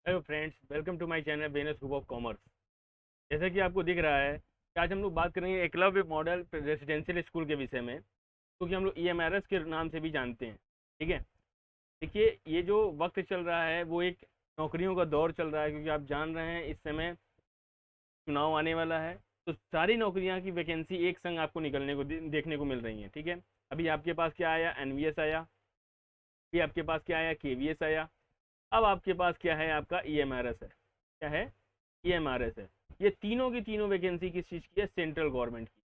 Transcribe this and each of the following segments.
Hello friends, welcome to my channel बेनस group of commerce. जैसा कि आपको दिख रहा है कि आज हम लोग बात करेंगे एकलव्य मॉडल रेजिडेंशियल स्कूल के विषय में, क्योंकि हम लोग ईएमआरएस के नाम से भी जानते हैं। ठीक है। देखिए, ये जो वक्त चल रहा है वो एक नौकरियों का दौर चल रहा है, क्योंकि आप जान रहे हैं इस समय चुनाव आने वाला है। तो सारी नौकरियां की वैकेंसी एक संग आपको निकलने को देखने को मिल रही हैं। ठीक है। अभी आपके पास क्या आया? एनवीएस आया। अभी आपके पास क्या आया? केवीएस आया। अब आपके पास क्या है? आपका ईएमआरएस है। क्या है? ईएमआरएस है। ये तीनों की तीनों वैकेंसी किस चीज़ की है? सेंट्रल गवर्नमेंट की।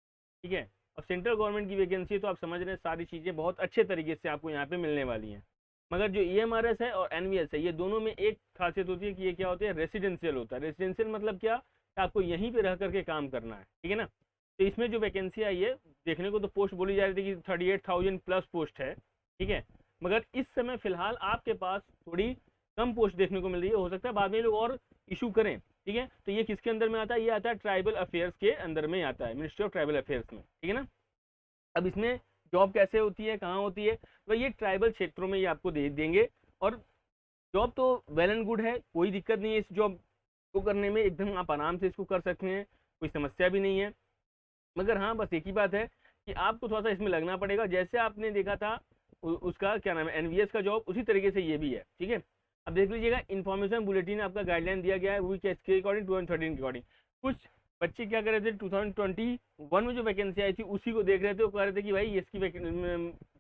ठीक है। और सेंट्रल गवर्नमेंट की वैकेंसी, तो आप समझ रहे हैं सारी चीज़ें बहुत अच्छे तरीके से आपको यहाँ पे मिलने वाली हैं। मगर जो ईएमआरएस है और एनवीएस है, ये दोनों में एक खासियत होती है कि ये क्या होती है? रेसिडेंशियल होता है। रेसिडेंशियल मतलब क्या? कि आपको यहीं पे रह करके काम करना है। ठीक है ना। तो इसमें जो वैकेंसी आई है, देखने को तो पोस्ट बोली जा रही थी कि 38,000 प्लस पोस्ट है। ठीक है। मगर इस समय फिलहाल आपके पास थोड़ी कम पोस्ट देखने को मिल रही है। हो सकता है बाद में लोग और इशू करें। ठीक है। तो ये किसके अंदर में आता है? ये आता है ट्राइबल अफेयर्स के अंदर में आता है, मिनिस्ट्री ऑफ ट्राइबल अफेयर्स में। ठीक है ना। अब इसमें जॉब कैसे होती है, कहाँ होती है? तो ये ट्राइबल क्षेत्रों में ये आपको दे देंगे। और जॉब तो वेल एंड गुड है, कोई दिक्कत नहीं है इस जॉब को करने में। एकदम आप आराम से इसको कर सकते हैं, कोई समस्या भी नहीं है। मगर हाँ, बस एक ही बात है कि आपको थोड़ा सा इसमें लगना पड़ेगा। जैसे आपने देखा था उसका क्या नाम है, एनवीएस का जॉब, उसी तरीके से ये भी है। ठीक है। अब देख लीजिएगा, इन्फॉर्मेशन बुलेटिन आपका गाइडलाइन दिया गया है वो के अकॉर्डिंग 2013 के अकॉर्डिंग। कुछ बच्चे क्या कर रहे थे, 2021 में जो वैकेंसी आई थी उसी को देख रहे थे, वो कह रहे थे कि भाई इसकी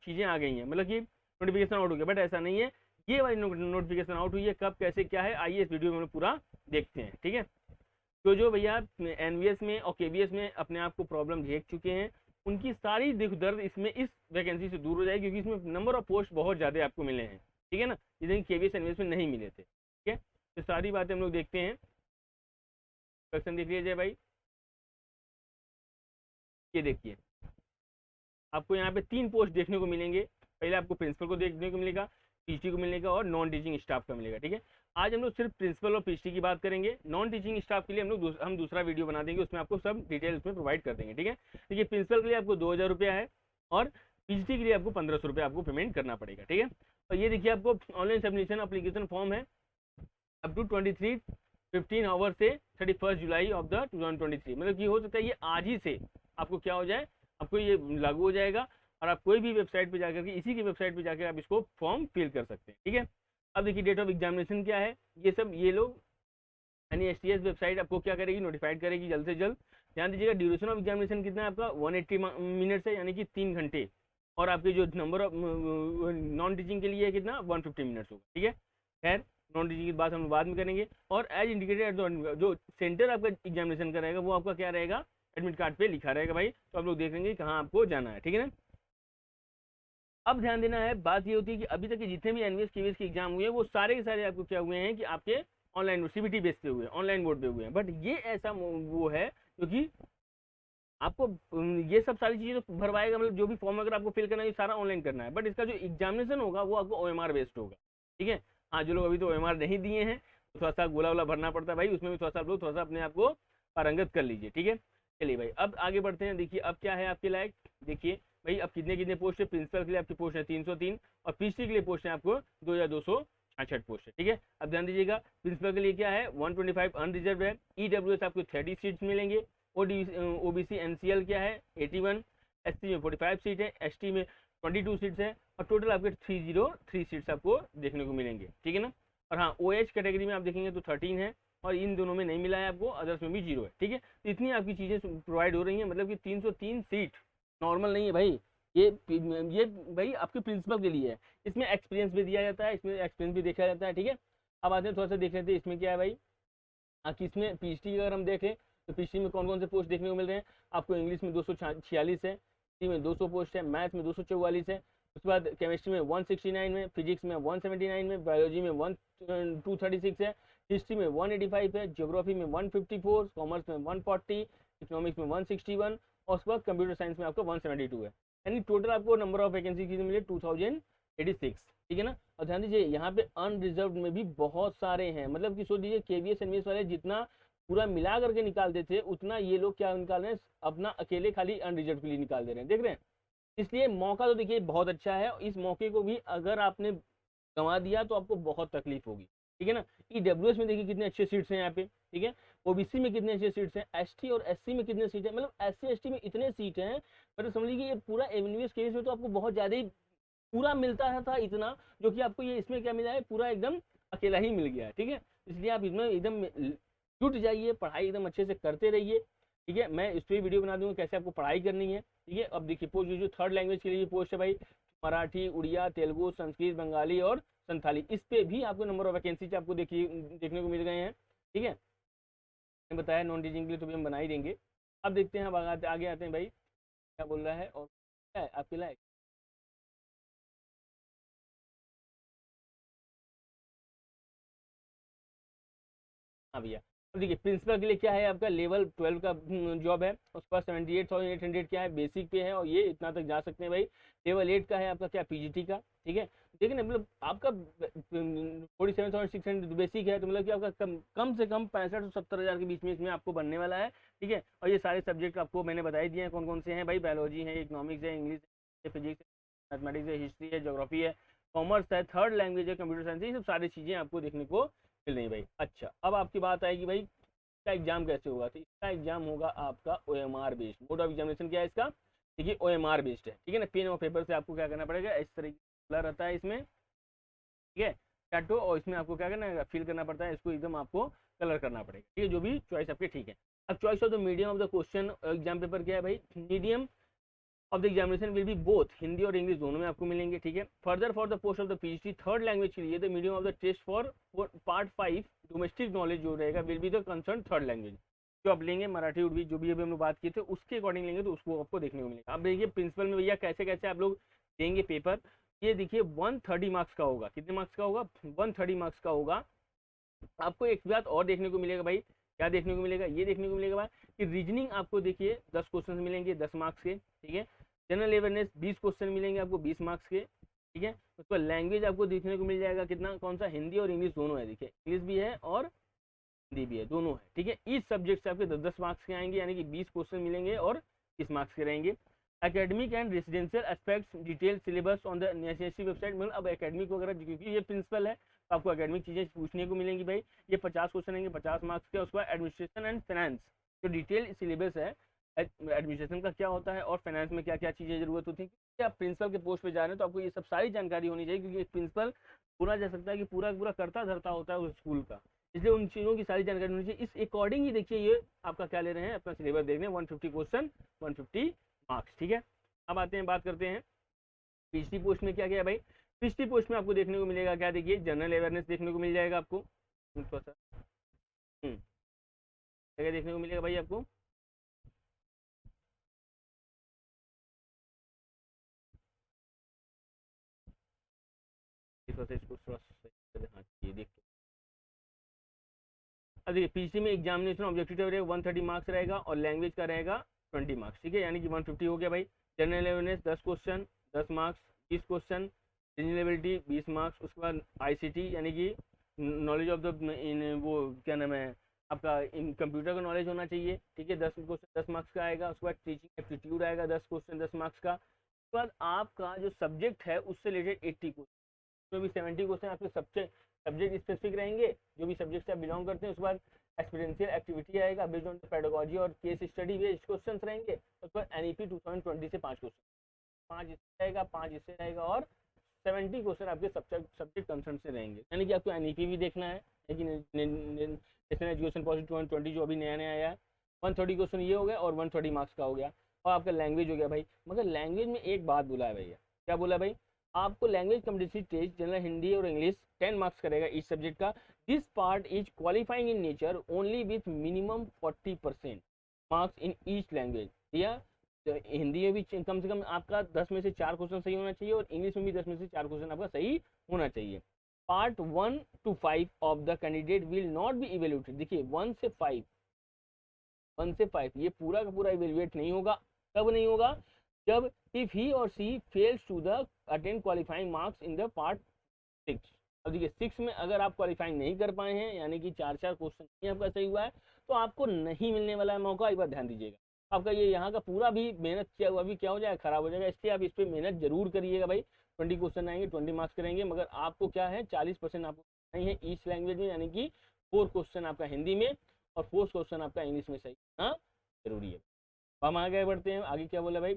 चीज़ें आ गई हैं, मतलब कि नोटिफिकेशन आउट हो गया। बट ऐसा नहीं है। ये वाली नोटिफिकेशन आउट हुई है, कब, कैसे, क्या है, आइए इस वीडियो में हम लोग पूरा देखते हैं। ठीक है। तो जो भैया एनवीएस में और केवीएस में अपने आप को प्रॉब्लम देख चुके हैं, उनकी सारी दुख दर्द इसमें इस वैकेंसी से दूर हो जाएगी, क्योंकि इसमें नंबर ऑफ पोस्ट बहुत ज़्यादा आपको मिले हैं। ठीक है ना। जितने केवीएस एनवीएस में नहीं मिले थे। ठीक है। तो सारी बातें हम लोग देखते हैं। क्वेश्चन देख लीजिए भाई। ये देखिए, आपको यहाँ पे 3 पोस्ट देखने को मिलेंगे। पहले आपको प्रिंसिपल को देखने को मिलेगा, पीएचडी को मिलेगा और नॉन टीचिंग स्टाफ का मिलेगा। ठीक है। आज हम लोग सिर्फ प्रिंसिपल और पीएचडी की बात करेंगे। नॉन टीचिंग स्टाफ के लिए हम लोग हम दूसरा वीडियो बना देंगे, उसमें आपको सब डिटेल्स में प्रोवाइड कर देंगे। ठीक है। देखिए, प्रिंसिपल के लिए आपको 2,000 रुपया है और पीएचडी के लिए आपको 1,500 रुपया आपको पेमेंट करना पड़ेगा। ठीक है। और ये देखिए, आपको ऑनलाइन सबमिशन अप्लीकेशन फॉर्म है अप टू 23:15 से 31 जुलाई ऑफ द 2023। मतलब कि हो सकता है ये आज ही से आपको क्या हो जाए, आपको ये लागू हो जाएगा। और आप कोई भी वेबसाइट पे जाकर के, इसी की वेबसाइट पे जाकर आप इसको फॉर्म फिल कर सकते हैं। ठीक है। अब देखिए, डेट ऑफ एग्जामिनेशन क्या है, ये सब ये लोग यानी एसटीएस वेबसाइट आपको क्या करेगी, नोटिफाइड करेगी जल्द से जल्द। ध्यान दीजिएगा, ड्यूरेशन ऑफ एग्जामिनेशन कितना है आपका? 180 मिनट्स है, यानी कि 3 घंटे। और आपके जो नंबर ऑफ नॉन टीचिंग के लिए है कितना? 150 मिनट्स होगा। ठीक है। खैर, नॉन टीचिंग की बात हम बाद में करेंगे। और एज इंडिकेटेड जो सेंटर आपका एग्जामिनेशन का रहेगा वो आपका क्या रहेगा? एडमिट कार्ड पे लिखा रहेगा भाई। तो आप लोग देख लेंगे कहाँ आपको जाना है। ठीक है ना। अब ध्यान देना है, बात ये होती है कि अभी तक के जितने भी एनवीएस केवीएस के एग्जाम हुए हैं वो सारे के सारे आपको क्या हुए हैं कि आपके ऑनलाइन सीबीटी बेस पे हुए हैं, ऑनलाइन बोर्ड पे हुए हैं। बट ये ऐसा वो है क्योंकि आपको ये सब सारी चीज़ें तो भरवाएगा, मतलब जो भी फॉर्म अगर आपको फिल करना है ये सारा ऑनलाइन करना है। बट इसका जो एग्जामिनेशन होगा वो आपको ओएमआर बेस्ड होगा। ठीक है। हाँ, जो लोग अभी तो ओएमआर नहीं दिए हैं तो थोड़ा सा गोला वोला भरना पड़ता है भाई, उसमें भी थोड़ा सा आप लोग थोड़ा सा अपने आप को पारंगत कर लीजिए। ठीक है। चलिए भाई, अब आगे बढ़ते हैं। देखिए, अब क्या है आपके लायक। देखिए भाई, अब कितने कितने पोस्ट है? प्रिंसिपल के लिए आपकी पोस्ट है 303 और पीसी के लिए पोस्ट है आपको 2,266 पोस्ट है। ठीक है। अब ध्यान दीजिएगा, प्रिंसिपल के लिए क्या है? 125 अनरिजर्व है। ईडब्ल्यूएस आपको 30 सीट्स मिलेंगे। ओबीसी एनसीएल क्या है? 81। एसटी में 45 सीट है। एसटी में 22 सीट्स है। और टोटल आपके 303 सीट्स आपको देखने को मिलेंगे। ठीक है ना। और हाँ, ओएच कैटेगरी में आप देखेंगे तो 13 है और इन दोनों में नहीं मिला है आपको, अदर्स में भी 0 है। ठीक है। तो इतनी आपकी चीज़ें प्रोवाइड हो रही हैं, मतलब कि 303 सीट नॉर्मल नहीं है भाई। ये भाई आपके प्रिंसिपल के लिए है। इसमें एक्सपीरियंस भी दिया जाता है, इसमें एक्सपीरियंस भी देखा जाता है। ठीक है। अब आते हैं थोड़ा सा देख लेते हैं इसमें क्या है भाई। किसमें पीएचडी अगर हम देखें तो पीएचडी में कौन कौन से पोस्ट देखने को मिल रहे हैं आपको? इंग्लिश में 246 है, हिंदी में 200 पोस्ट है, मैथ में 244 है। उसके बाद केमिस्ट्री में 169 में, फिजिक्स में 179 में, बायोलॉजी में 236 है, हिस्ट्री में 185 है, ज्योग्राफी में 154, कॉमर्स में 140, इकोनॉमिक्स में 161 और उसके बाद कंप्यूटर साइंस में आपका 172 है। यानी टोटल आपको नंबर ऑफ वैकेंसी की मिले 2086। ठीक है ना। और ध्यान दीजिए, यहाँ पे अनरिजर्व में भी बहुत सारे हैं, मतलब कि सोच लीजिए केवीएस एनवीएस वाले जितना पूरा मिला करके निकालते थे उतना ये लोग क्या निकाल रहे हैं, अपना अकेले खाली अनरिजर्व के लिए निकाल दे रहे हैं। देख रहे हैं। इसलिए मौका तो देखिए बहुत अच्छा है, इस मौके को भी अगर आपने गंवा दिया तो आपको बहुत तकलीफ होगी। ठीक है ना। ईडब्ल्यूएस में देखिए कितने अच्छे सीट्स हैं यहाँ पे, ठीक है। ओबीसी में कितने अच्छे सीट्स हैं, एसटी और एससी में कितने सीट है, मतलब एससी एसटी में इतने सीट हैं, मतलब समझ लीजिए ये पूरा एमएनवीएस केस में तो आपको बहुत ज्यादा ही पूरा मिलता है था इतना, जो कि आपको ये इसमें क्या मिला है, पूरा एकदम अकेला ही मिल गया है, ठीक है। इसलिए आप इसमें एकदम जुट जाइए, पढ़ाई एकदम अच्छे से करते रहिए, ठीक है। मैं इस पर वीडियो बना दूंगा कैसे आपको पढ़ाई करनी है, ठीक है। अब देखिए पोस्ट जो थर्ड लैंग्वेज के लिए पोस्ट है भाई, मराठी, उड़िया, तेलुगु, संस्कृत, बंगाली और संथाली, इस पे भी आपको नंबर ऑफ वैकेंसी आपको देखिए देखने को मिल गए हैं, ठीक है। मैंने बताया नॉन टीचिंग के लिए तो भी हम बना ही देंगे। अब देखते हैं, अब आगे आते हैं भाई क्या बोल रहा है और क्या है आपके लायक। हाँ भैया, अब देखिए प्रिंसिपल के लिए क्या है, आपका लेवल 12 का जॉब है, उसके बाद 78,800 क्या है बेसिक पे है, और ये इतना तक जा सकते हैं भाई। लेवल 8 का है आपका क्या पीजीटी का, ठीक है। देखिए ना, मतलब आपका 47,600 बेसिक है, तो मतलब कि आपका कम से कम 65 से 70 हज़ार के बीच में इसमें आपको बनने वाला है, ठीक है। और ये सारे सब्जेक्ट आपको मैंने बता ही दिए हैं कौन कौन से हैं भाई, बायोलॉजी है, इकोनॉमिक्स है, इंग्लिश है, फिजिक्स है, मैथमेटिक्स है, हिस्ट्री है, जोग्राफी है, कॉमर्स है, थर्ड लैंग्वेज है, कंप्यूटर साइंस है, ये सब सारी चीज़ें आपको देखने को मिल रही भाई। अच्छा, अब आपकी बात आएगी भाई इसका एग्जाम कैसे होगा, तो इसका एग्जाम होगा आपका OMR based, mode of examination क्या है इसका, देखिए ओएमआर बेस्ड है, ठीक है ना। पेन और पेपर से आपको क्या करना पड़ेगा, इस तरीके का रहता है इसमें, ठीक है। टैटू, और इसमें आपको क्या करना है, फिल करना पड़ता है, इसको एकदम आपको कलर करना पड़ेगा, ठीक है, जो भी चॉइस आपके, ठीक है। अब choice of the medium of the question exam paper क्या है भाई, medium of the examination will be both Hindi और इंग्लिश दोनों में आपको मिलेंगे, ठीक है। Further for the post of the PhD third language के लिए the medium of the test for part 5 domestic knowledge जो रहेगा will be the concern third language, जो आप लेंगे मराठी उर्दू जो भी अभी हम लोग बात किए थे उसके अकॉर्डिंग लेंगे, तो उसको आपको देखने को मिलेगा। अब देखिए प्रिंसिपल में भैया कैसे कैसे आप लोग देंगे पेपर, ये देखिए 130 मार्क्स का होगा, कितने मार्क्स का होगा, 130 मार्क्स का होगा। आपको एक बात और देखने को मिलेगा भाई, क्या देखने को मिलेगा, ये देखने को मिलेगा भाई कि रीजनिंग आपको देखिए 10 क्वेश्चन मिलेंगे 10 मार्क्स के, ठीक है। जनरल अवेयरनेस 20 क्वेश्चन मिलेंगे आपको 20 मार्क्स के, ठीक है। उसका लैंग्वेज आपको देखने को मिल जाएगा कितना, कौन सा, हिंदी और इंग्लिश दोनों है, देखिए इंग्लिश भी है और हिंदी भी है, दोनों है, ठीक है। इस सब्जेक्ट से आपके 10-10 मार्क्स के आएंगे, यानी कि 20 क्वेश्चन मिलेंगे और 30 मार्क्स के रहेंगे। Academic and residential aspects detail syllabus on the NSSC website, मतलब अब एकेडमिक वगैरह क्योंकि ये प्रिंसिपल है तो आपको एकेडमिक चीज़ें पूछने को मिलेंगी भाई। ये 50 क्वेश्चन आएंगे 50 मार्क्स के। उसके बाद एडमिनिस्ट्रेशन एंड फाइनेंस जो डिटेल सिलेबस है, एडमिनिस्ट्रेशन का क्या होता है और फाइनेंस में क्या क्या चीज़ें जरूरत होती है, क्योंकि आप प्रिंसिपल के पोस्ट पे जा रहे हैं तो आपको ये सब सारी जानकारी होनी चाहिए, क्योंकि प्रिंसिपल पूरा जा सकता है कि पूरा पूरा करता धरता होता है उस स्कूल का, इसलिए उन चीज़ों की सारी जानकारी होनी चाहिए। इस अकॉर्डिंग ही देखिए ये आपका क्या ले रहे हैं, अपना सिलेबस देख रहे हैं, 150 क्वेश्चन 150 मार्क्स, ठीक है। अब आते हैं, बात करते हैं पीएचडी पोस्ट में क्या क्या है भाई। पीएचडी पोस्ट में आपको देखने को मिलेगा क्या, देखिए जनरल अवेयरनेस देखने को मिल जाएगा आपको, क्या देखने को मिलेगा भाई आपको, इस वजह से इसको थोड़ा हाँ ये देखिए। अब देखिए पीएचडी में एग्जामिनेशन ऑब्जेक्टिव रहेगा 130 मार्क्स रहेगा और लैंग्वेज का रहेगा 20 मार्क्स, ठीक है, यानी कि 150 हो गया भाई। General awareness 10 question 10 marks 20 question, reasonability 20 marks, उसके बाद आईसीटी यानी कि नॉलेज ऑफ द इन वो क्या नाम है आपका, इन कंप्यूटर का नॉलेज होना चाहिए, ठीक है, 10 क्वेश्चन 10 मार्क्स का आएगा। उसके बाद टीचिंग एप्टीट्यूड आएगा 10 क्वेश्चन 10 मार्क्स का। उसके बाद आपका जो सब्जेक्ट है उससे रिलेटेड 80 क्वेश्चन, जो भी 70 क्वेश्चन आपके सब्जेक्ट स्पेसिफिक रहेंगे, जो भी सब्जेक्ट से आप बिलोंग करते हैं। उसके बाद एक्सपीरियंशियल एक्टिविटी आएगा बेस्ड ऑन पेडागोजी और केस स्टडी बेस्ड क्वेश्चन रहेंगे। उसके बाद एनईपी 2020 से 5 क्वेश्चन, 5 इससे रहेगा 5 इससे रहेगा और 70 क्वेश्चन आपके सब्जेक्ट कंसर्न से रहेंगे, यानी कि आपको एनईपी भी देखना है, लेकिन नेशनल एजुकेशन पॉलिसी 2020 जो अभी नया नया आया है। 130 क्वेश्चन ये हो गया और 130 मार्क्स का हो गया, और आपका लैंग्वेज हो गया भाई। मगर लैंग्वेज में एक बात बोला है भैया, क्या बोला भाई, आपको language competency test general Hindi और इंग्लिश 10 मार्क्स करेगा इस सब्जेक्ट का। This part is qualifying in nature only with minimum 40% marks in each language, या तो हिंदी में भी कम से कम आपका 10 में से 4 क्वेश्चन सही होना चाहिए और इंग्लिश में भी 10 में से 4 क्वेश्चन आपका सही होना चाहिए। Part 1 to 5 of the candidate will not be evaluated, देखिए 1 से 5 ये पूरा का पूरा इवेल्युएट नहीं होगा। कब नहीं होगा, जब if he or she fails to the attend qualifying marks in the part 6। अब देखिए 6 में अगर आप क्वालिफाइंग नहीं कर पाए हैं, यानी कि 4 क्वेश्चन नहीं आपका सही हुआ है, तो आपको नहीं मिलने वाला है मौका। एक बार ध्यान दीजिएगा, आपका ये यहाँ का पूरा भी मेहनत किया हुआ भी क्या हो जाएगा, खराब हो जाएगा। इसलिए आप इस पर मेहनत जरूर करिएगा भाई। 20 क्वेश्चन आएंगे 20 मार्क्स करेंगे, मगर आपको क्या है 40% आपको नहीं है ईच लैंग्वेज में, यानी कि 4 क्वेश्चन आपका हिंदी में और 4 क्वेश्चन आपका इंग्लिश में सही होना जरूरी है। हम आगे बढ़ते हैं, आगे क्या बोला भाई,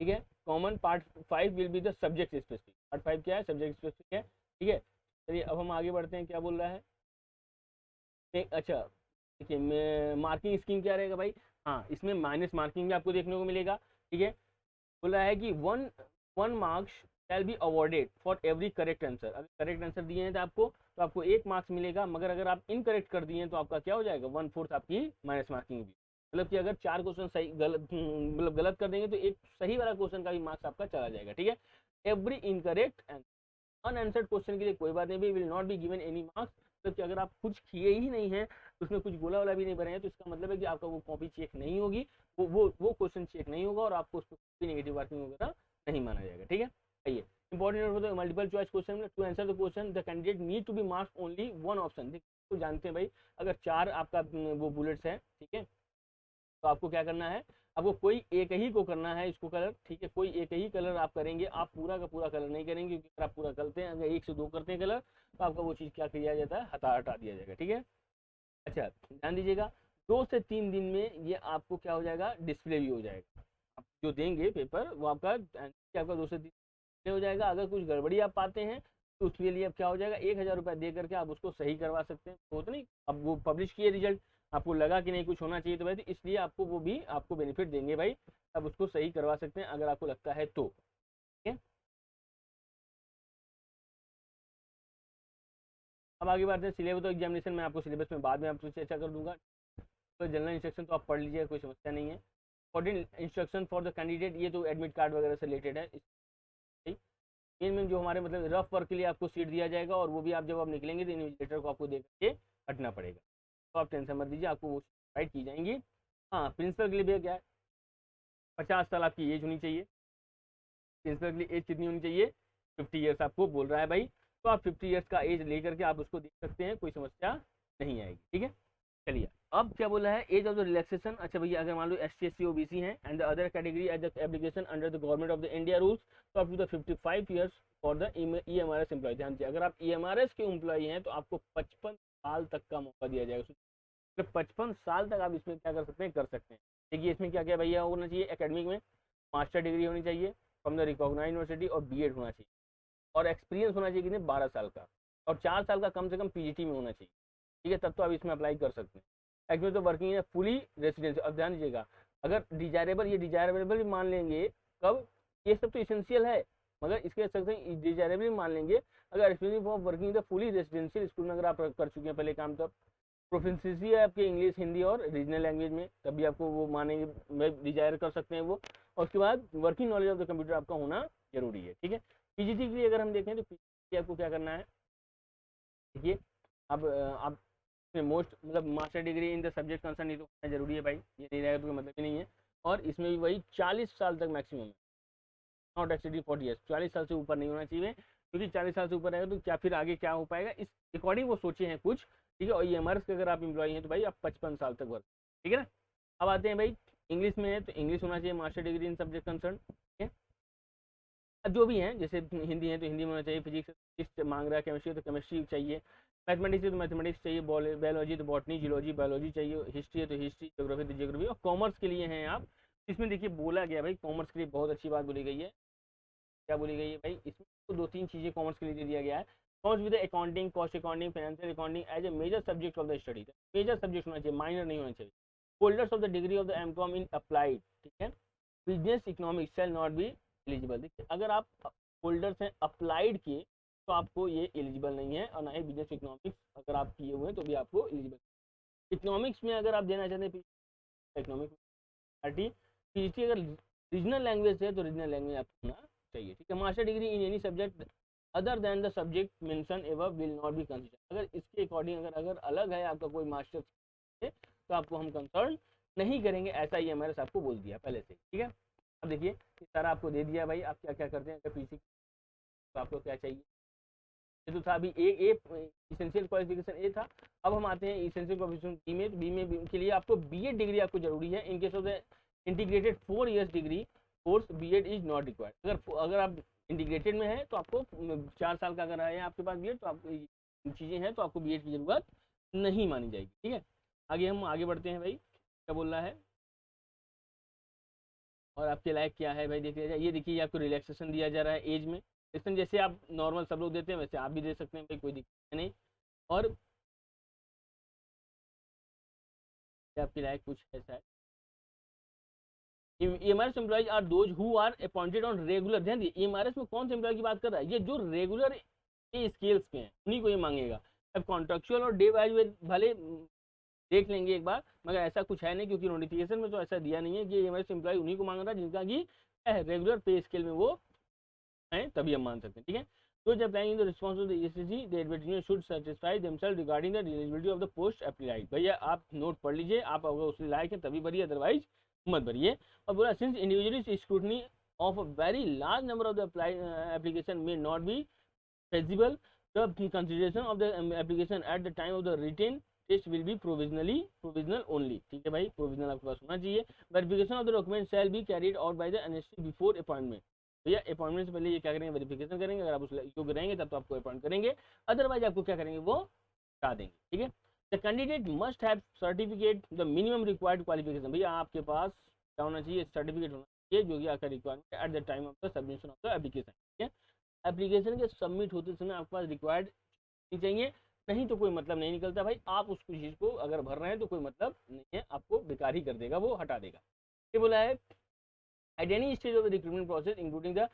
ठीक है। Common part 5 will be the subject specific, part 5 क्या है, सब्जेक्ट स्पेसिफिक है, ठीक है। चलिए अब हम आगे बढ़ते हैं, क्या बोल रहा है, अच्छा देखिए मार्किंग स्कीम क्या रहेगा भाई, हाँ इसमें माइनस मार्किंग भी आपको देखने को मिलेगा, ठीक है। बोला है कि one marks shall be awarded for every correct answer, अगर करेक्ट आंसर दिए हैं तो आपको 1 मार्क्स मिलेगा, मगर अगर आप इनकरेक्ट कर दिए हैं तो आपका क्या हो जाएगा, 1/4 आपकी माइनस मार्किंग भी, मतलब कि अगर 4 क्वेश्चन सही गलत मतलब गलत कर देंगे तो एक सही वाला क्वेश्चन का भी मार्क्स आपका चला जाएगा, ठीक है। एवरी इनकरेक्ट अनआंसर्ड क्वेश्चन के लिए कोई बात नहीं भी, will not be given any marks, मतलब कि अगर आप कुछ किए ही नहीं है, उसमें कुछ गोला वाला भी नहीं बने हैं, तो इसका मतलब है कि आपका वो कॉपी चेक नहीं होगी, वो क्वेश्चन चेक नहीं होगा और आपको उस पर कोई नेगेटिव मार्किंग वगैरह नहीं माना जाएगा, ठीक है। आइए important multiple choice question, to answer the question the candidate need to be marks only one option, तो जानते हैं भाई अगर 4 आपका वो बुलेट्स है, ठीक है, तो आपको क्या करना है, आपको कोई एक ही को करना है इसको कलर, ठीक है, कोई एक ही कलर आप करेंगे, आप पूरा का पूरा कलर नहीं करेंगे, क्योंकि अगर आप पूरा करते हैं, अगर 1 से 2 करते हैं कलर, तो आपका वो चीज़ क्या किया जाता है, हटा दिया जाएगा, ठीक है। अच्छा ध्यान दीजिएगा, 2 से 3 दिन में ये आपको क्या हो जाएगा, डिस्प्ले भी हो जाएगा, आप जो देंगे पेपर वो आपका 2 से 3 हो जाएगा। अगर कुछ गड़बड़ी आप पाते हैं तो उसके लिए अब क्या हो जाएगा, 1,000 रुपये दे करके आप उसको सही करवा सकते हैं, तो नहीं अब वो पब्लिश किए रिजल्ट, आपको लगा कि नहीं कुछ होना चाहिए तो भाई, तो इसलिए आपको वो भी आपको बेनिफिट देंगे भाई, आप उसको सही करवा सकते हैं अगर आपको लगता है तो, ठीक है। अब आगे बढ़ते हैं सिलेबस, तो एग्जामिनेशन में आपको सिलेबस में बाद में आपसे चर्चा कर दूंगा, तो जनरल इंस्ट्रक्शन तो आप पढ़ लीजिएगा, कोई समस्या नहीं है। Important instruction for the candidate, ये तो एडमिट कार्ड वगैरह से रिलेटेड है, इनमें जो हमारे मतलब रफ वर्क के लिए आपको सीट दिया जाएगा, और वो भी आप जब आप निकलेंगे तो इन्विजिलेटर को आपको देख के हटना पड़ेगा, तो आप टेंशन मत दीजिए, आपको वो प्रोवाइड की जाएंगी। हाँ प्रिंसिपल के लिए भी क्या है, 50 साल आपकी एज होनी चाहिए, प्रिंसिपल के लिए एज कितनी होनी चाहिए, 50 ईयर्स आपको बोल रहा है भाई, तो आप 50 ईयर्स का एज लेकर के आप उसको देख सकते हैं, कोई समस्या नहीं आएगी, ठीक है। चलिए अब क्या बोला है, एज ऑफ द रिलैक्सेशन, अच्छा भैया अगर मान लो SC/ST OBC हैं and the other category as the application under the government of the India rules, तो up to the 55 years for the EMRS employ, ध्यान दीजिए अगर आप EMRS के एम्प्लॉय हैं तो आपको 55 साल तक का मौका दिया जाएगा, तो 55 साल तक आप इसमें क्या कर सकते हैं, देखिए इसमें क्या क्या भैया होना चाहिए, एकेडमिक में मास्टर डिग्री होनी चाहिए फ्रॉम द रिकॉग्नाइज्ड यूनिवर्सिटी और BEd होना चाहिए, और एक्सपीरियंस होना चाहिए कितने, 12 साल का, और 4 साल का कम से कम PGT में होना चाहिए, ठीक है, तब तो आप इसमें अप्लाई कर सकते हैं। एक्चुअली तो वर्किंग है फुली रेसिडेंशियल, अब ध्यान दीजिएगा अगर डिजायरेबल, ये डिजायरेबल भी मान लेंगे, कब, ये सब तो इसेंशियल है, मगर इसके सकते डिजायरेबल भी मान लेंगे अगर experience of working the fully residential school में अगर आप कर चुके हैं पहले काम, तब प्रोफिशिएंसी है आपके इंग्लिश हिंदी और रीजनल लैंग्वेज में, तभी आपको वो मानेंगे, डिजायर कर सकते हैं वो, और उसके बाद working knowledge of the computer आपका होना जरूरी है, ठीक है। PGT के लिए अगर हम देखें तो PGT आपको क्या करना है, देखिए अब आप मोस्ट मतलब master degree in the subject concern ये तो होना जरूरी है भाई, ये नहीं रहेगा तो कोई मतलब ही नहीं है, और इसमें भी वही 40 साल तक मैक्सिमम है, नॉट एक्सीडिंग 40 ईयर्स, 40 साल से ऊपर नहीं होना चाहिए, क्योंकि 40 साल से ऊपर रहेगा तो क्या फिर आगे क्या हो पाएगा, इस अकॉर्डिंग वो सोचे हैं कुछ, ठीक है। और EMRS के अगर आप एम्प्लॉय हैं तो भाई आप 55 साल तक वर्क, ठीक है ना। अब आते हैं भाई इंग्लिश में है तो इंग्लिश होना चाहिए, master degree in subject concern, ठीक है। अब जो भी हैं जैसे हिंदी है तो हिंदी में होना चाहिए, फिजिक्स मांग रहा है, केमिस्ट्री तो केमिस्ट्री चाहिए, मैथमेटिक्स है तो मैथमेटिक्स चाहिए, बायोलॉजी तो बॉटनी जियोलॉजी बायोलॉजी चाहिए, हिस्ट्री है तो हिस्ट्री, ज्योग्राफी तो जियोग्राफी, और कॉमर्स के लिए हैं आप, इसमें देखिए बोला गया भाई कॉमर्स के लिए बहुत अच्छी बात बोली गई है, क्या बोली गई है भाई, इसमें तो 2-3 चीज़ें कॉमर्स के लिए दे दिया गया है, commerce with accounting, cost accounting, financial accounting as a major subject of the study, major subject होना चाहिए, माइनर नहीं होना चाहिए। Holders of the degree of the MCOM in applied, ठीक है, business economics shall not be eligible, देखिए अगर आप होल्डर्स हैं अप्लाइड के तो आपको ये एलिजिबल नहीं है, और ना ही बिजनेस इकोनॉमिक्स अगर आप किए हुए हैं तो भी आपको एलिजिबल, इकोनॉमिक्स में अगर आप देना चाहते हैं इकोनॉमिक्स PhD, अगर रीजनल लैंग्वेज है तो रीजनल लैंग्वेज आपको होना चाहिए, ठीक है। Master degree in any subject other than the subject mention above will not be consider, अगर इसके अकॉर्डिंग अगर अलग है आपका कोई मास्टर तो आपको हम कंसर्न नहीं करेंगे, ऐसा ही हमारे आपको बोल दिया पहले से, ठीक है। अब देखिए इस तरह आपको दे दिया भाई, आप क्या क्या करते हैं, अगर PC तो आपको क्या चाहिए, ये तो था अभी ए इसेंशियल क्वालिफिकेशन ए था। अब हम आते हैं इसेंशियल क्वालिफिकेशन बी में, के लिए आपको BEd डिग्री आपको जरूरी है, in case of the integrated 4 years degree course BEd is not required, अगर आप इंटीग्रेटेड में है तो आपको 4 साल का अगर है आपके पास बीएड तो आपको चीज़ें हैं तो आपको बीएड की ज़रूरत नहीं मानी जाएगी। ठीक है, आगे हम आगे बढ़ते हैं भाई, क्या बोल रहा है और आपके लायक क्या है भाई देख लिया जाए। ये देखिए आपको रिलैक्सेशन दिया जा रहा है एज में, रिलैक्सेशन जैसे आप नॉर्मल सब लोग देते हैं वैसे आप भी दे सकते हैं भाई, कोई दिक्कत नहीं। और आपके लायक कुछ ऐसा है, EMRS employees are those who are appointed on regular. ध्यान दिए ईएमआरएस में कौन से एम्प्लॉय की बात कर रहा है, ये जो रेगुलर पे स्केल्स पे हैं उन्हीं को ये मांगेगा। अब कॉन्ट्रेक्चुअल और डे वाइज भले देख लेंगे एक बार, मगर ऐसा कुछ है नहीं क्योंकि नोटिफिकेशन में तो ऐसा दिया नहीं है कि ईएमआरएस एम्प्लॉय उन्हीं को मांग रहा है जिनका कि रेगुलर पे स्केल में वो है, तभी हम मान सकते हैं। ठीक है, तो जब applying the response of the ESG, the advertisement should satisfy themselves regarding the eligibility of the post applied। भैया आप नोट पढ़ लीजिए, आप अगर उसके लायक हैं तभी भरिए, अदरवाइज मत भरिए। और बोला since individual scrutiny of a very large number of the application may not be feasible, the consideration of the application at the time of the written test will be provisional only। ठीक है भाई, provisional आपके पास होना चाहिए। Verification of the document shall be carried out by the NSC before appointment. भैया appointment से पहले ये क्या करेंगे, वेरिफिकेशन करेंगे, अगर आप उस योग्य रहेंगे तब तो आपको अपॉइंट करेंगे, अदरवाइज आपको क्या करेंगे वो हटा देंगे। ठीक है, the candidate must have certificate the minimum required qualification. भैया आपके पास क्या होना चाहिए, सर्टिफिकेट होना चाहिए जो कि आपका requirement at the time of the submission of the application. ठीक है, एप्लीकेशन के सबमिट होते समय आपके पास रिक्वायर्ड चाहिए, नहीं तो कोई मतलब नहीं निकलता भाई। आप उस चीज़ को अगर भर रहे हैं तो कोई मतलब नहीं है, आपको बेकार ही कर देगा, वो हटा देगा। ये बोला है at any stage of the recruitment process including the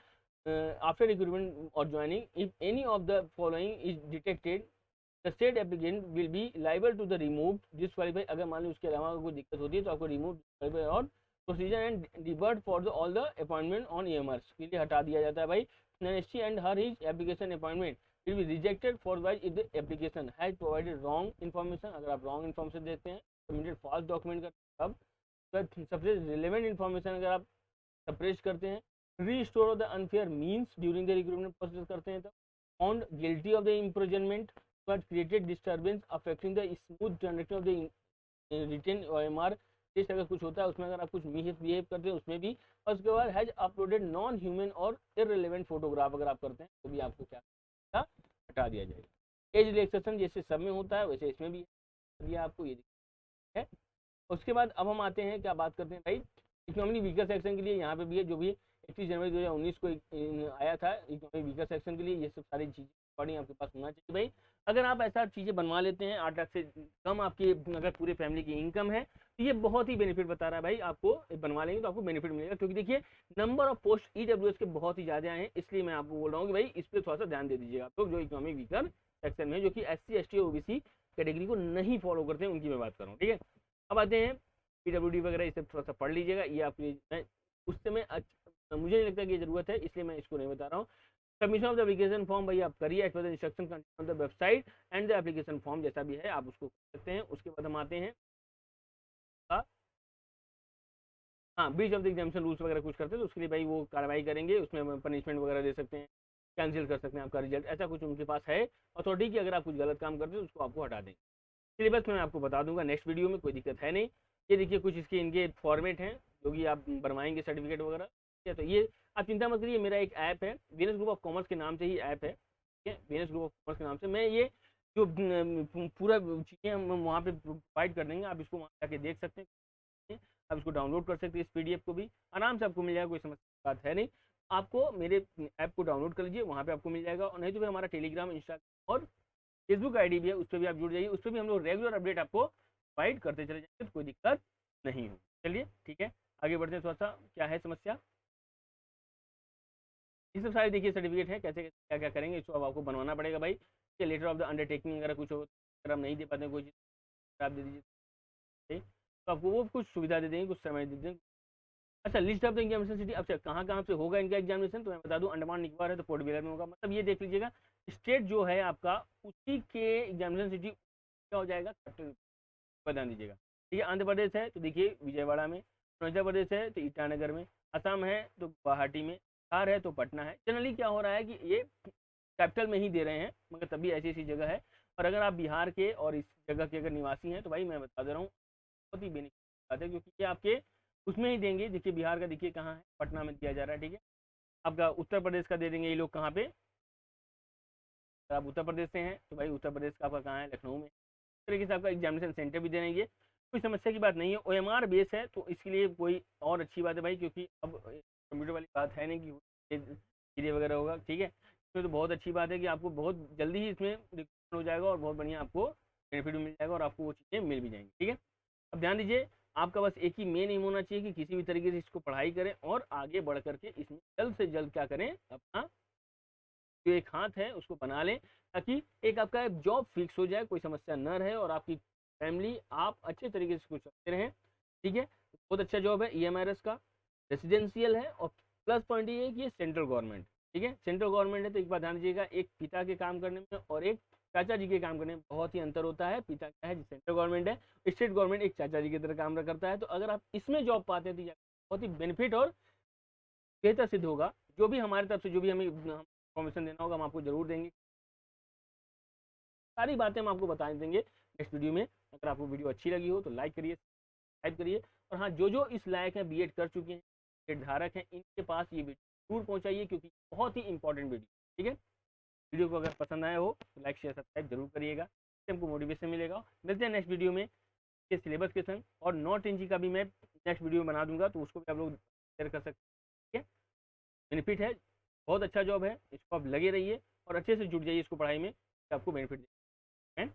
after recruitment or joining, if any of the following is detected the state applicant will be liable to the remove disqualify. अगर मान लो उसके अलावा कोई दिक्कत होती है तो आपको remove or procedure and debarred for the all the appointment on EMRS के लिए हटा दिया जाता है भाई। NSC and her his application appointment will be rejected for wise if the application has provided wrong information। अगर आप wrong information देते हैं, submitted false document करते हैं, तब सबसे relevant information अगर आप suppress करते हैं, restore of the unfair means during the recruitment process करते हैं, तब found guilty of the imprisonment but created disturbance affecting the smooth conduct of the written OMR test अगर कुछ होता है उसमें अगर आप कुछ मिसबिहेव करते हैं उसमें भी, और उसके बाद हैज अपलोडेड नॉन ह्यूमन और इररिलेवेंट फोटोग्राफ अगर आप करते हैं तो भी आपको क्या हटा दिया जाएगा। एज रिलैक्सेशन जैसे सब में होता है वैसे इसमें भी है, आपको ये है। उसके बाद अब हम आते हैं क्या बात करते हैं भाई इकोनॉमिक वीकर सेक्शन के लिए, यहाँ पे भी है जो भी 31 जनवरी 2019 को आया था इकोनॉमिक वीकर सेक्शन के लिए, ये सब सारी चीज़ें अकॉर्डिंग आपके पास होना चाहिए भाई। अगर आप ऐसा चीज़ें बनवा लेते हैं 8 लाख से कम आपकी अगर पूरे फैमिली की इनकम है तो ये बहुत ही बेनिफिट बता रहा है भाई, आपको बनवा लेंगे तो आपको बेनिफिट मिलेगा। क्योंकि देखिए नंबर ऑफ पोस्ट ईडब्ल्यूएस के बहुत ही ज़्यादा हैं, इसलिए मैं आपको बोल रहा हूँ कि भाई इस पर थोड़ा सा ध्यान दे दीजिएगा आप लोग जो इकोनॉमिक वीकर सेक्शन में, जो कि SC ST OBC कैटेगरी को नहीं फॉलो करते हैं उनकी मैं बात कर रहा हूँ। ठीक है, अब आते हैं PWD वगैरह, इसे थोड़ा सा पढ़ लीजिएगा, ये आपकी उस समय मुझे नहीं लगता कि ये जरूरत है इसलिए मैं इसको नहीं बता रहा हूँ। Submission of the application form भाई आप करिए as per the instruction content on the website and the application form, जैसा भी है आप उसको कर सकते हैं। उसके बाद हम आते हैं हाँ breach of the examination rules वगैरह कुछ करते हैं तो उसके लिए भाई वो कार्रवाई करेंगे, उसमें पनिशमेंट वगैरह दे सकते हैं, कैंसिल कर सकते हैं आपका रिजल्ट, ऐसा कुछ उनके पास है अथॉरिटी की। अगर आप कुछ गलत काम करते हैं तो उसको आपको हटा देंगे। सिलेबस मैं आपको बता दूंगा नेक्स्ट वीडियो में, कोई दिक्कत है नहीं। ये देखिए कुछ इसके इनके फॉर्मेट हैं जो कि आप बनवाएंगे सर्टिफिकेट वगैरह। ठीक है, तो ये आप चिंता मत करिए, मेरा एक ऐप है वीनस ग्रुप ऑफ कॉमर्स के नाम से ही ऐप है। ठीक है, वीनस ग्रुप ऑफ कॉमर्स के नाम से मैं ये जो पूरा चीज़ें हम वहाँ पे प्रोवाइड कर देंगे, आप इसको वहाँ जाके देख सकते हैं, आप इसको डाउनलोड कर सकते हैं, इस PDF को भी आराम से आपको मिल जाएगा, कोई समस्या की बात है नहीं। आपको मेरे ऐप को डाउनलोड कर लीजिए, वहाँ पे आपको मिल जाएगा, और नहीं तो फिर हमारा टेलीग्राम इंस्टाग्राम और फेसबुक ID भी है, उस पर भी आप जुड़ जाइए, उस पर भी हम लोग रेगुलर अपडेट आपको प्रोवाइड करते चले जाएंगे, तो कोई दिक्कत नहीं हो। चलिए ठीक है, आगे बढ़ते हैं, थोड़ा सा क्या है समस्या। ये सब सारे देखिए सर्टिफिकेट है, कैसे क्या क्या करेंगे इसको अब आपको बनवाना पड़ेगा भाई। लेटर ऑफ द अंडरटेकिंग अगर कुछ हो, अगर आप नहीं दे पाते कोई चीज़ आप दे दीजिए, तो आपको वो कुछ सुविधा दे देंगे, कुछ समय दे देंगे। अच्छा, list of the examination city, अब कहाँ कहाँ से होगा इनका एग्जामिनेशन, तो मैं बता दूं अंडमान निकोबार है तो पोर्ट ब्लेयर में होगा। मतलब ये देख लीजिएगा स्टेट जो है आपका उसी के एग्जामिनेशन सिटी क्या हो जाएगा, कैपिटल बता दीजिएगा। ठीक है, आंध्र प्रदेश है तो देखिए विजयवाड़ा में, अरुणाचल प्रदेश है तो ईटानगर में, असम है तो गुवाहाटी में, बिहार है तो पटना है। जनरली क्या हो रहा है कि ये कैपिटल में ही दे रहे हैं, मगर तभी ऐसी ऐसी जगह है। और अगर आप बिहार के और इस जगह के अगर निवासी हैं तो भाई मैं बता दे रहा हूँ बहुत ही बेनिफिट है, क्योंकि ये आपके उसमें ही देंगे। देखिए बिहार का देखिए कहाँ है, पटना में दिया जा रहा है। ठीक है, आपका उत्तर प्रदेश का दे देंगे ये लोग कहाँ पे, अगर आप उत्तर प्रदेश से हैं तो भाई उत्तर प्रदेश का आपका कहाँ है, लखनऊ में। इस तरीके से आपका एग्जामिनेशन सेंटर भी दे देंगे, कोई समस्या की बात नहीं है। OMR बेस है तो इसके लिए कोई और अच्छी बात है भाई, क्योंकि अब कंप्यूटर वाली बात है नहीं कि चीज़ें वगैरह होगा, ठीक है। इसमें तो बहुत अच्छी बात है कि आपको बहुत जल्दी ही इसमें रिकमेंड हो जाएगा और बहुत बढ़िया आपको बेनिफिट भी मिल जाएगा और आपको वो चीज़ें मिल भी जाएंगी, ठीक है। अब ध्यान दीजिए, आपका बस एक ही मेन एम होना चाहिए कि किसी भी तरीके से इसको पढ़ाई करें और आगे बढ़ करके इसमें जल्द से जल्द क्या करें, अपना जो एक हाथ है उसको बना लें, ताकि एक आपका जॉब फिक्स हो जाए, कोई समस्या न रहे और आपकी फैमिली आप अच्छे तरीके से कुछ चलते रहें, ठीक है। बहुत अच्छा जॉब है EMRS का, रेसिडेंशियल है और प्लस पॉइंट ये है कि ये सेंट्रल गवर्नमेंट, ठीक है। सेंट्रल गवर्नमेंट है तो एक बात ध्यान दीजिएगा, एक पिता के काम करने में और एक चाचा जी के काम करने में बहुत ही अंतर होता है। पिता क्या है, सेंट्रल गवर्नमेंट है, स्टेट गवर्नमेंट एक चाचा जी की तरह काम करता है। तो अगर आप इसमें जॉब पाते हैं तो बहुत ही बेनिफिट और बेहतर सिद्ध होगा। जो भी हमारी तरफ से जो भी हमें इन्फॉर्मेशन देना होगा हम आपको जरूर देंगे, सारी बातें हम आपको बता देंगे नेक्स्ट वीडियो में। अगर आपको वीडियो अच्छी लगी हो तो लाइक करिए, सब्सक्राइब करिए, और हाँ, जो जो इस लायक हैं, बीएड कर चुके हैं, बीएड धारक हैं, इनके पास ये वीडियो जरूर पहुंचाइए, क्योंकि बहुत ही इंपॉर्टेंट वीडियो, ठीक है। वीडियो को अगर पसंद आया हो तो लाइक शेयर सब्सक्राइब जरूर करिएगा, इससे हमको मोटिवेशन मिलेगा। मिलते हैं नेक्स्ट वीडियो में के सिलेबस के संग, और नॉट एनजी का भी मैं नेक्स्ट वीडियो बना दूंगा, तो उसको भी आप लोग शेयर कर सकते हैं, ठीक है। बेनिफिट है, बहुत अच्छा जॉब है, इसको आप लगे रहिए और अच्छे से जुट जाइए इसको पढ़ाई में, आपको बेनिफिट है।